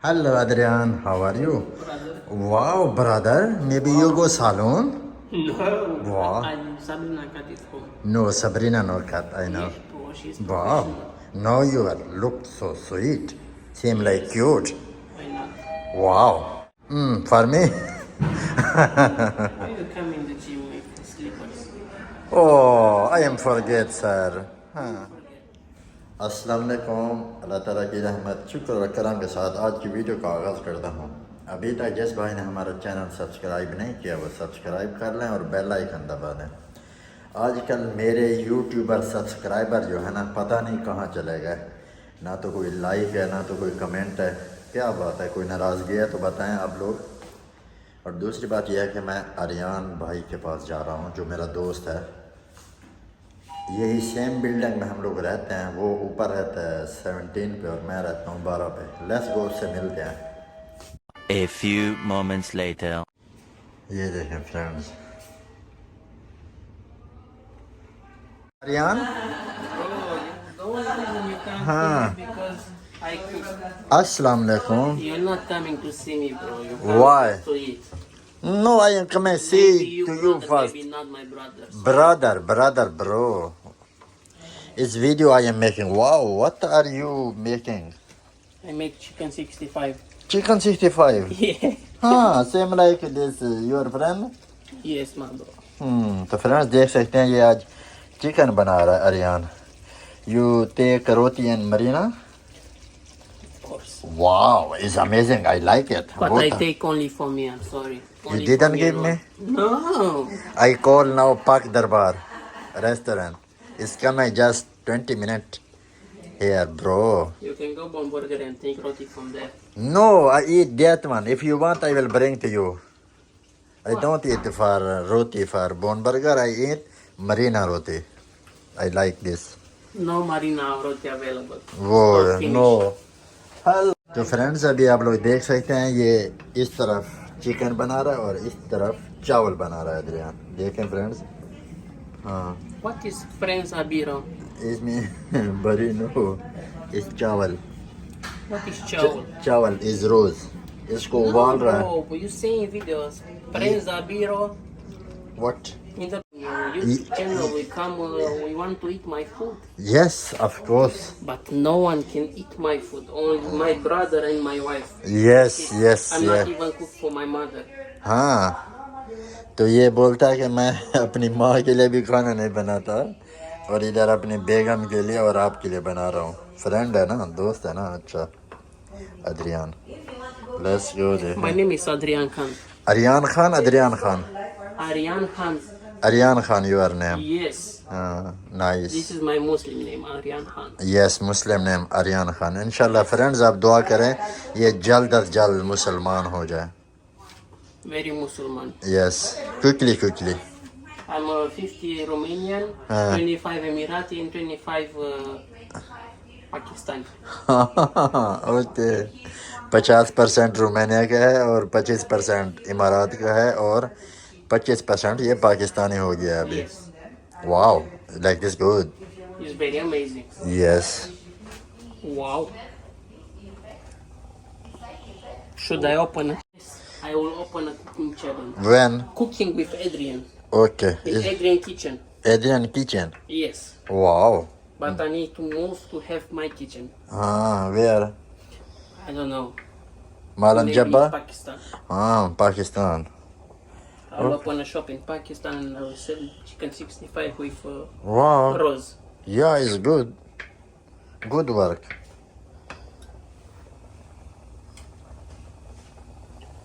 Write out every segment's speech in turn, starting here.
Hello Adrian, how are you? Brother. Wow, brother, maybe you go salon? No. Wow. I'm Sabrina cut it home. No, Sabrina no cut, I know. Yeah, bro, she's Wow, professional. now you are look so sweet. Seem like cute. Why not? Wow. For me? Why you come in the gym with slippers? Oh, I am forget, sir. हाँ. अस्सलाम वालेकुम, अल्लाह ताला की रहमत शुक्र और करम के साथ आज की वीडियो का आगाज़ करता हूँ। अभी तक जिस भाई ने हमारा चैनल सब्सक्राइब नहीं किया वो सब्सक्राइब कर लें और बेल आइकन दबा दें। आजकल मेरे यूट्यूबर सब्सक्राइबर जो है ना पता नहीं कहाँ चले गए, ना तो कोई लाइक है ना तो कोई कमेंट है। क्या बात है, कोई नाराज़गी है तो बताएं आप लोग। और दूसरी बात यह है कि मैं आर्यन भाई के पास जा रहा हूँ जो मेरा दोस्त है। यही सेम बिल्डिंग में हम लोग रहते हैं, वो ऊपर रहता है 17 पे और मैं रहता हूँ 12 पे। लेट्स गो, उससे मिलते हैं। A few moments later. ये देखें friends, Aryan. The only reason you can't हाँ. see me because I cook. अस्सलाम वालेकुम। You're not coming to see me, bro. You're coming Why? to eat. No, I am coming Maybe see you to you brother, first. maybe not my brother. Brother, bro. It's video I am making. Wow, what are you making? I make chicken 65. Chicken 65. Yeah. हाँ, same like this your friend. Yes, my bro. तो friends देख सकते हैं ये आज chicken बना रहा है Aryan. You take roti and marina. Of course. Wow, it's amazing. I like it. But What I a- take only for me, I'm sorry. Only You didn't for give alone. me? No. I call now Pak Darbar restaurant. It's coming just 20 minutes here, bro. You can go Bon Burger and take roti from there. No, I eat that one. If you want, I will bring to you. I don't eat for roti, for bone burger. I eat marina roti. I like this. No marina roti available. वो Stock finish. No hello. तो friends अभी आप लोग देख सकते हैं ये इस तरफ चिकन बना रहा है और इस तरफ चावल बना रहा है अद्रियान। देखें फ्रेंड्स। हाँ, What is friends abiro? इसमें बड़ी नो इस चावल What is chow? चावल इज रोज इसको उबाल रहा है। bro, but you say in videos, friends abiro. What? In the YouTube channel, we come, we want to eat my food. Yes of course. But no one can eat my food, only my brother and my wife. Yes yes I'm not yes. even cook for my mother. हाँ, तो ये बोलता है कि मैं अपनी माँ के लिए भी खाना नहीं बनाता और इधर अपनी बेगम के लिए और आपके लिए बना रहा हूँ। फ्रेंड है ना, दोस्त है ना। अच्छा Adrian, let's go. My name is Adrian Khan. Ariyan Khan, Adrian Khan, Aryan Khan. Ariyan Khan your name. Yes. हाँ, nice. This is my Muslim name, Aryan Khan. Yes, Muslim name Ariyan Khan. इंशाल्लाह फ्रेंड्स आप दुआ करें ये जल्द अज जल्द मुसलमान हो जाए। Very Muslim. Yes, quickly I'm 50 Romanian, 25 Emirati, and 25 Pakistani. Okay. 50% Romania का है और 25% इमारात का है और 25% ये पाकिस्तानी हो गया अभी। Yes. Wow, like this good. It's very amazing. Yes. Wow. Should I open it? I will open a cooking channel. When? Cooking with Adrian. Okay. In Adrian kitchen. Adrian kitchen. Yes. Wow. But I need to move to have my kitchen. हाँ, where? I don't know. मालन Maybe जब्बा? Pakistan. हाँ, Pakistan. I'll open a shop in Pakistan and I'll sell chicken 65 with wow, rose. yeah, it's good. Good work.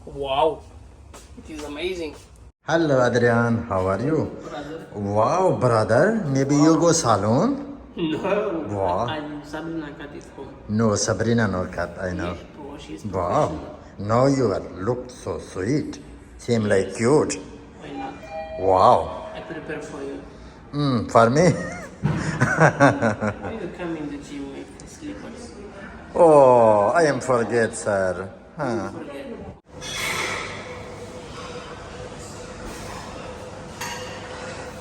Wow. It is amazing. Hello Adrian, how are you? Brother. Wow, brother, maybe you go salon? No. Wow. I'm Sabrina cut it home. No, Sabrina no cut, I know. Yeah, bro, she's Wow, professional. now you are look so sweet. Seem like cute. Why not? Wow. I prepare for you. For me? Why you come in the gym with slippers? Oh, I am forget, sir. Huh. Forget.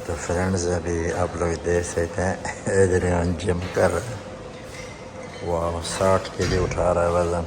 तो friends अभी आप लोग देख सकते हैं Adrian gym कर रहा है। वाह, 60 के लिए उठा रहा है वजन।